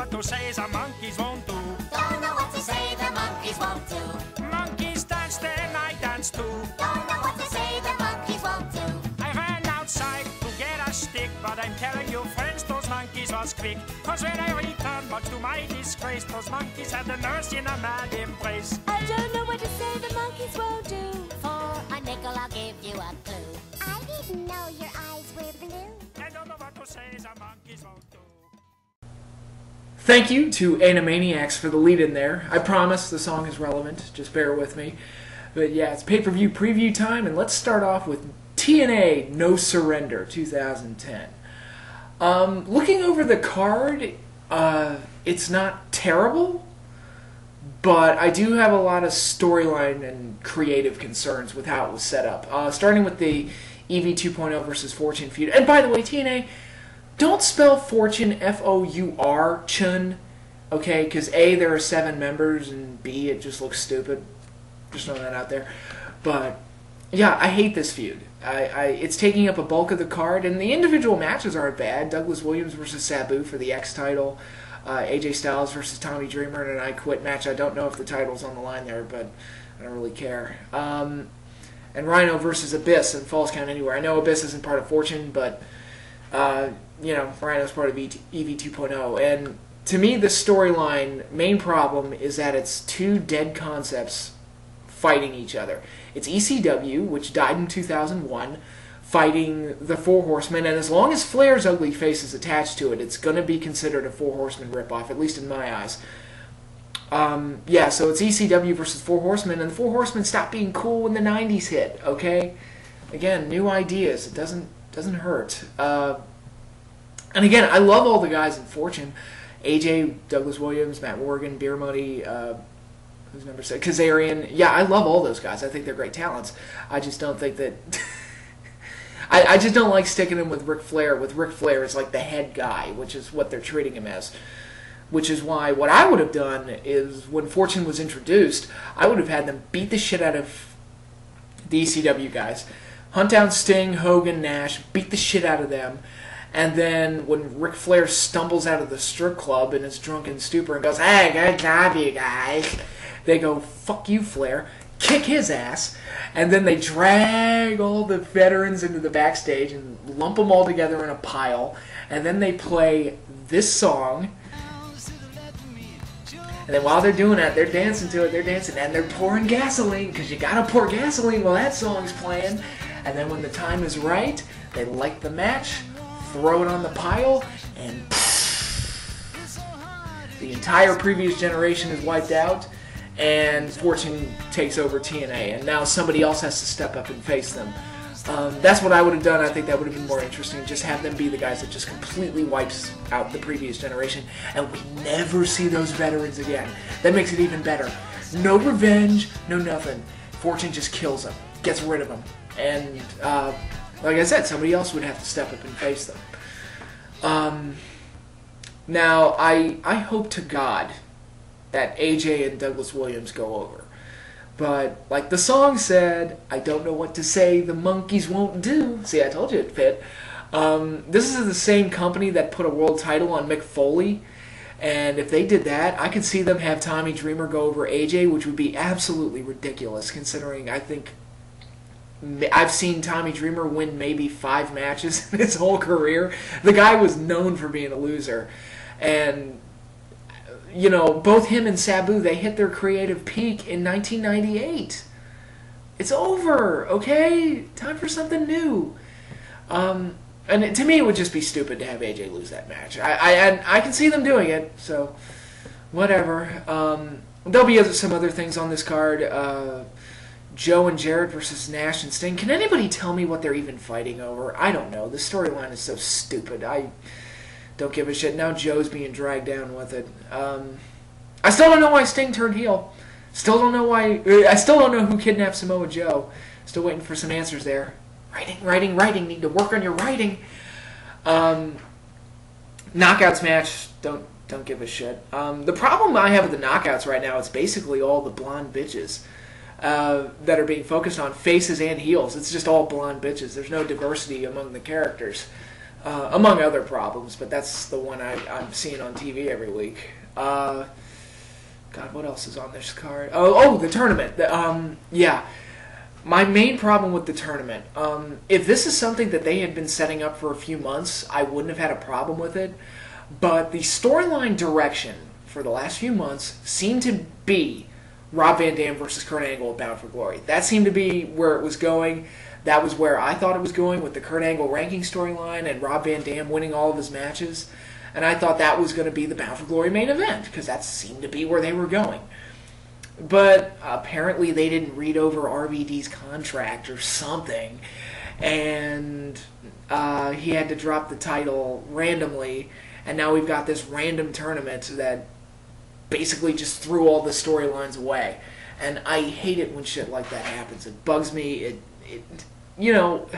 what to say, the monkeys won't do. Don't know what to say, the monkeys won't do. Monkeys dance, then I dance too. Don't know what to say, the monkeys won't do. I ran outside to get a stick, but I'm telling you, friends, those monkeys was quick. Cause when I returned, much to my disgrace, those monkeys had the nurse in a mad embrace. I don't know what to say, the monkeys won't do. For a nickel, I'll give you a clue. I didn't know your eyes were blue. I don't know what to say, the monkeys won't do. Thank you to Animaniacs for the lead in there. I promise the song is relevant, just bear with me. But yeah, it's pay-per-view preview time, and let's start off with TNA No Surrender 2010. Looking over the card, it's not terrible, but I do have a lot of storyline and creative concerns with how it was set up. Starting with the EV 2.0 versus Fortune feud. And by the way, TNA, don't spell Fortune F-O-U-R, Chun, okay? Because A, there are 7 members, and B, it just looks stupid. Just throwing that out there. But yeah, I hate this feud. It's taking up a bulk of the card, and the individual matches aren't bad. Douglas Williams versus Sabu for the X title. AJ Styles versus Tommy Dreamer in an I Quit match. I don't know if the title's on the line there, but I don't really care. And Rhino versus Abyss in Falls Count Anywhere. I know Abyss isn't part of Fortune, but you know, Rhino's part of EV 2.0. And to me, the storyline main problem is that it's 2 dead concepts fighting each other. It's ECW, which died in 2001, fighting the Four Horsemen, and as long as Flair's ugly face is attached to it, it's going to be considered a Four Horsemen ripoff, at least in my eyes. Yeah, so it's ECW versus Four Horsemen, and the Four Horsemen stopped being cool when the 90s hit, okay? Again, new ideas. It doesn't hurt. And again, I love all the guys in Fortune. AJ, Douglas Williams, Matt Morgan, Beer Money, who's number 6? Kazarian. Yeah, I love all those guys. I think they're great talents. I just don't think that... I just don't like sticking him with Ric Flair. With Ric Flair as like the head guy, which is what they're treating him as. Which is why what I would have done is when Fortune was introduced, I would have had them beat the shit out of the ECW guys. Hunt down Sting, Hogan, Nash, beat the shit out of them. And then when Ric Flair stumbles out of the strip club in his drunken stupor and goes, "Hey, good job, you guys," they go, "Fuck you, Flair," kick his ass, and then they drag all the veterans into the backstage and lump them all together in a pile, and then they play this song, and then while they're doing that, they're dancing to it, and they're pouring gasoline, because you gotta pour gasoline while that song's playing, and then when the time is right, they light the match, throw it on the pile, and the entire previous generation is wiped out, and Fortune takes over TNA, and now somebody else has to step up and face them. That's what I would have done. I think that would have been more interesting. Just have them be the guys that just completely wipes out the previous generation, and we never see those veterans again. That makes it even better. No revenge, no nothing. Fortune just kills them, gets rid of them, and like I said, somebody else would have to step up and face them. Now, I hope to God that AJ and Douglas Williams go over. But, like the song said, I don't know what to say, the monkeys won't do. See, I told you it fit. This is the same company that put a world title on Mick Foley. And if they did that, I could see them have Tommy Dreamer go over AJ, which would be absolutely ridiculous, considering I think I've seen Tommy Dreamer win maybe 5 matches in his whole career. The guy was known for being a loser. And, you know, both him and Sabu, they hit their creative peak in 1998. It's over, okay? Time for something new. And to me, it would just be stupid to have AJ lose that match. I can see them doing it, so whatever. There'll be some other things on this card. Joe and Jarrett versus Nash and Sting. Can anybody tell me what they're even fighting over? I don't know. The storyline is so stupid. I don't give a shit. Now Joe's being dragged down with it. I still don't know why Sting turned heel. Still don't know why. I still don't know who kidnapped Samoa Joe. Still waiting for some answers there. Writing. Need to work on your writing. Knockouts match. Don't give a shit. The problem I have with the knockouts right now is basically all the blonde bitches that are being focused on, faces and heels. It's just all blonde bitches. There's no diversity among the characters. among other problems, but that's the one I'm seeing on TV every week. God, what else is on this card? Oh, the tournament. Yeah. My main problem with the tournament, if this is something that they had been setting up for a few months, I wouldn't have had a problem with it. But the storyline direction for the last few months seemed to be Rob Van Dam versus Kurt Angle at Bound for Glory. That seemed to be where it was going. That was where I thought it was going with the Kurt Angle ranking storyline and Rob Van Dam winning all of his matches. And I thought that was going to be the Bound for Glory main event, because that seemed to be where they were going. But apparently they didn't read over RVD's contract or something, and he had to drop the title randomly, and now we've got this random tournament that basically just threw all the storylines away. And I hate it when shit like that happens. It bugs me. You know,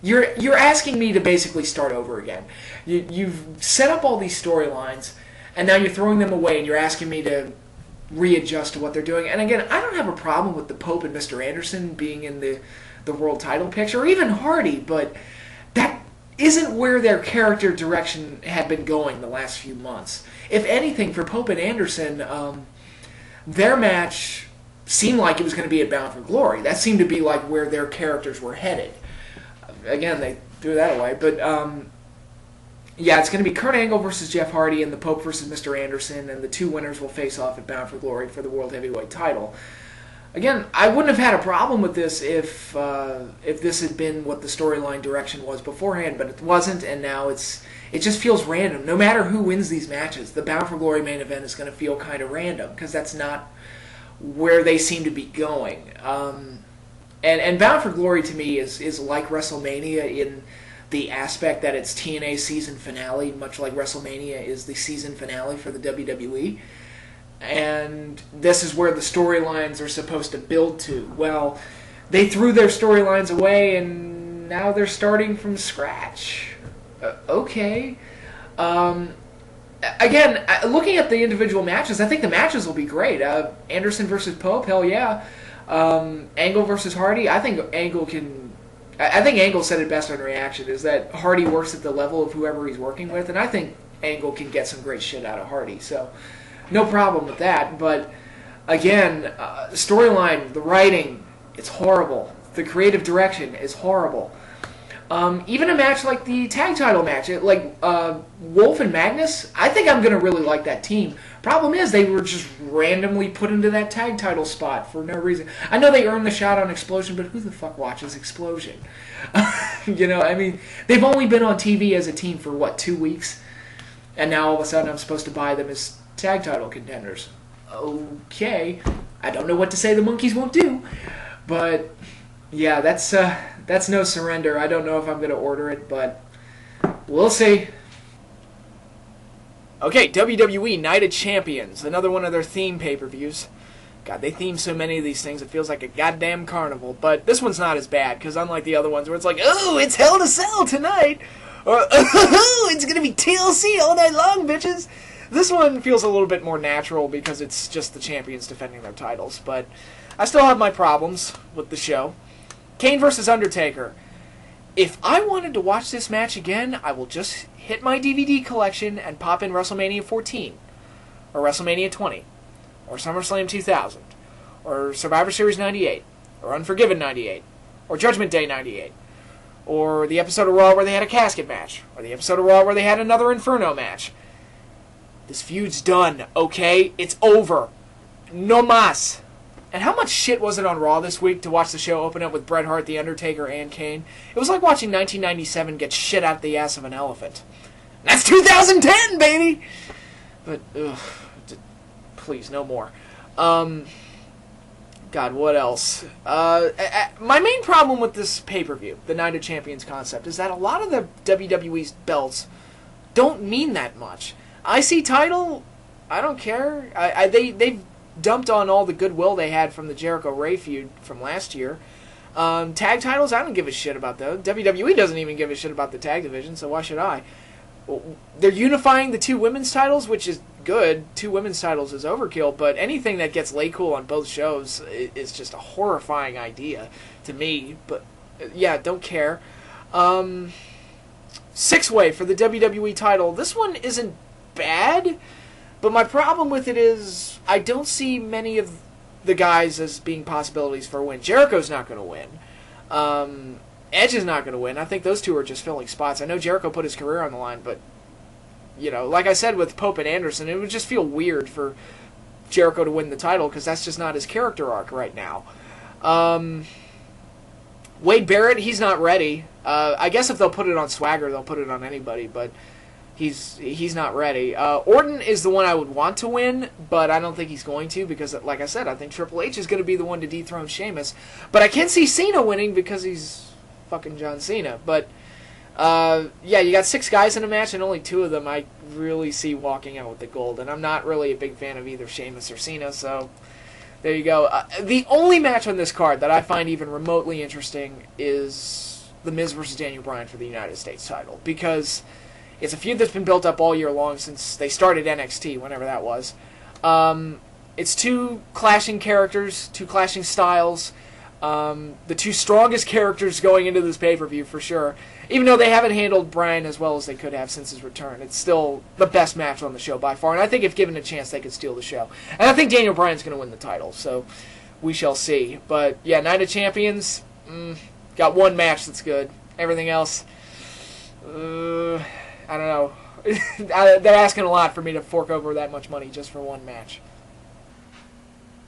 you're asking me to basically start over again. You've set up all these storylines, and now you're throwing them away, and you're asking me to readjust to what they're doing. And again, I don't have a problem with the Pope and Mr. Anderson being in the world title picture, or even Hardy, but that isn't where their character direction had been going the last few months. If anything, for Pope and Anderson, their match seemed like it was going to be at Bound for Glory. That seemed to be like where their characters were headed. Again, they threw that away, but yeah, it's going to be Kurt Angle versus Jeff Hardy and the Pope versus Mr. Anderson, and the two winners will face off at Bound for Glory for the World Heavyweight title. Again, I wouldn't have had a problem with this if this had been what the storyline direction was beforehand, but it wasn't, and now it just feels random. No matter who wins these matches, the Bound for Glory main event is going to feel kind of random, because that's not where they seem to be going. And Bound for Glory to me is like WrestleMania in the aspect that it's TNA's season finale, much like WrestleMania is the season finale for the WWE. And this is where the storylines are supposed to build to. Well, they threw their storylines away, and now they're starting from scratch. Okay. Again, looking at the individual matches, I think the matches will be great. Anderson versus Pope, hell yeah. Angle versus Hardy, I think Angle said it best on Reaction, is that Hardy works at the level of whoever he's working with, and I think Angle can get some great shit out of Hardy, so no problem with that. But again, storyline, the writing, it's horrible. The creative direction is horrible. Even a match like the tag title match, like Wolf and Magnus, I think I'm going to really like that team. Problem is, they were just randomly put into that tag title spot for no reason. I know they earned the shot on Explosion, but who the fuck watches Explosion? You know, I mean, they've only been on TV as a team for, what, 2 weeks? And now all of a sudden I'm supposed to buy them as tag title contenders. Okay. I don't know what to say the Monkeys won't do. But, yeah, that's No Surrender. I don't know if I'm going to order it, but we'll see. Okay, WWE Night of Champions, another one of their theme pay-per-views. God, they theme so many of these things, it feels like a goddamn carnival. But this one's not as bad, because unlike the other ones where it's like, oh, it's Hell to Sell tonight, or, oh, it's going to be TLC all night long, bitches. This one feels a little bit more natural because it's just the champions defending their titles. But I still have my problems with the show. Kane versus Undertaker. If I wanted to watch this match again, I will just hit my DVD collection and pop in WrestleMania 14, or WrestleMania 20, or SummerSlam 2000, or Survivor Series 98, or Unforgiven 98, or Judgment Day 98, or the episode of Raw where they had a casket match, or the episode of Raw where they had another Inferno match. This feud's done, okay? It's over. No mas. And how much shit was it on Raw this week to watch the show open up with Bret Hart, The Undertaker, and Kane? It was like watching 1997 get shit out the ass of an elephant. That's 2010, baby! But, ugh, please, no more. God, what else? My main problem with this pay-per-view, the Night of Champions concept, is that a lot of the WWE's belts don't mean that much. IC title, I don't care. They've dumped on all the goodwill they had from the Jericho-Ray feud from last year. Tag titles, I don't give a shit about those. WWE doesn't even give a shit about the tag division, so why should I? They're unifying the two women's titles, which is good. 2 women's titles is overkill, but anything that gets lay cool on both shows is just a horrifying idea to me. But, yeah, don't care. six-way for the WWE title. This one isn't bad, but my problem with it is I don't see many of the guys as being possibilities for a win. Jericho's not going to win. Edge is not going to win. I think those two are just filling spots. I know Jericho put his career on the line, but, you know, like I said with Pope and Anderson, it would just feel weird for Jericho to win the title because that's just not his character arc right now. Wade Barrett, he's not ready. I guess if they'll put it on Swagger, they'll put it on anybody, but he's not ready. Orton is the one I would want to win, but I don't think he's going to because, like I said, I think Triple H is going to be the one to dethrone Sheamus. But I can see Cena winning because he's fucking John Cena. But, yeah, you got 6 guys in a match, and only 2 of them I really see walking out with the gold. And I'm not really a big fan of either Sheamus or Cena, so there you go. The only match on this card that I find even remotely interesting is The Miz versus Daniel Bryan for the United States title, because it's a feud that's been built up all year long since they started NXT, whenever that was. It's 2 clashing characters, 2 clashing styles, the 2 strongest characters going into this pay-per-view for sure. Even though they haven't handled Bryan as well as they could have since his return, it's still the best match on the show by far, and I think if given a chance, they could steal the show. And I think Daniel Bryan's going to win the title, so we shall see. But, yeah, Night of Champions, got 1 match that's good. Everything else, I don't know. They're asking a lot for me to fork over that much money just for 1 match.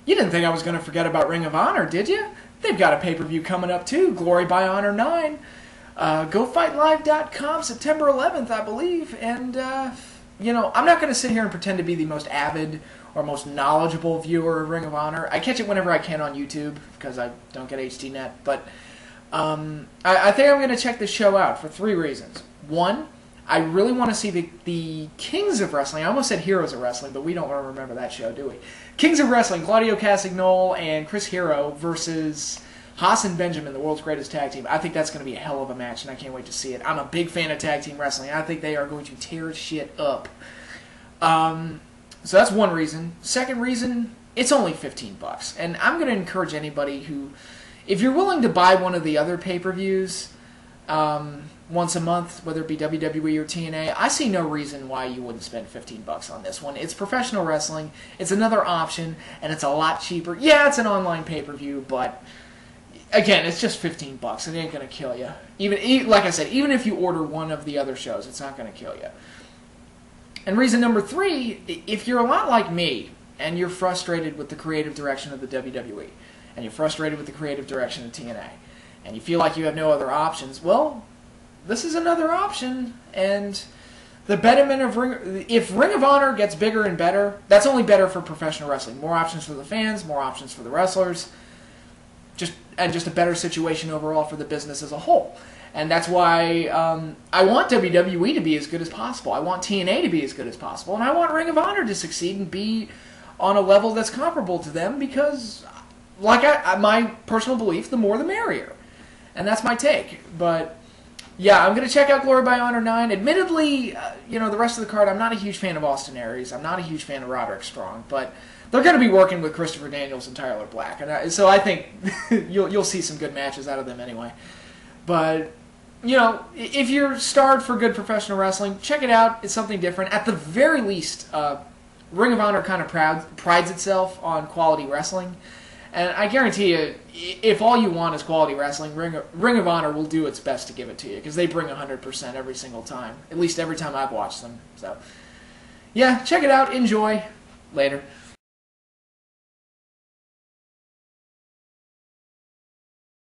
You didn't think I was going to forget about Ring of Honor, did you? They've got a pay-per-view coming up, too, Glory by Honor 9. GoFightLive.com, September 11th, I believe. And, you know, I'm not going to sit here and pretend to be the most avid or most knowledgeable viewer of Ring of Honor. I catch it whenever I can on YouTube because I don't get HDNet. But I think I'm going to check this show out for 3 reasons. 1, I really want to see the Kings of Wrestling. I almost said Heroes of Wrestling, but we don't want to remember that show, do we? Kings of Wrestling, Claudio Castagnoli and Chris Hero versus Haas and Benjamin, the world's greatest tag team. I think that's going to be a hell of a match, and I can't wait to see it. I'm a big fan of tag team wrestling. I think they are going to tear shit up. So that's 1 reason. 2nd reason, it's only $15. And I'm going to encourage anybody who, if you're willing to buy one of the other pay-per-views once a month, whether it be WWE or TNA, I see no reason why you wouldn't spend $15 on this one. It's professional wrestling. It's another option, and it's a lot cheaper. Yeah, it's an online pay-per-view, but again, it's just $15. It ain't going to kill you. Even like I said, even if you order one of the other shows, it's not going to kill you. And reason number 3, if you're a lot like me, and you're frustrated with the creative direction of the WWE, and you're frustrated with the creative direction of TNA, and you feel like you have no other options, well, this is another option, and the betterment of if Ring of Honor gets bigger and better, that's only better for professional wrestling. More options for the fans, more options for the wrestlers, just a better situation overall for the business as a whole. And that's why I want WWE to be as good as possible. I want TNA to be as good as possible. And I want Ring of Honor to succeed and be on a level that's comparable to them because, like my personal belief, the more the merrier. And that's my take. But, yeah, I'm going to check out Glory by Honor 9. Admittedly, you know, the rest of the card, I'm not a huge fan of Austin Aries. I'm not a huge fan of Roderick Strong. But they're going to be working with Christopher Daniels and Tyler Black. And so I think you'll see some good matches out of them anyway. But, you know, if you're starved for good professional wrestling, check it out. It's something different. At the very least, Ring of Honor kind of prides itself on quality wrestling. And I guarantee you, if all you want is quality wrestling, Ring of Honor will do its best to give it to you. Because they bring 100% every single time. At least every time I've watched them. So, yeah, check it out. Enjoy. Later.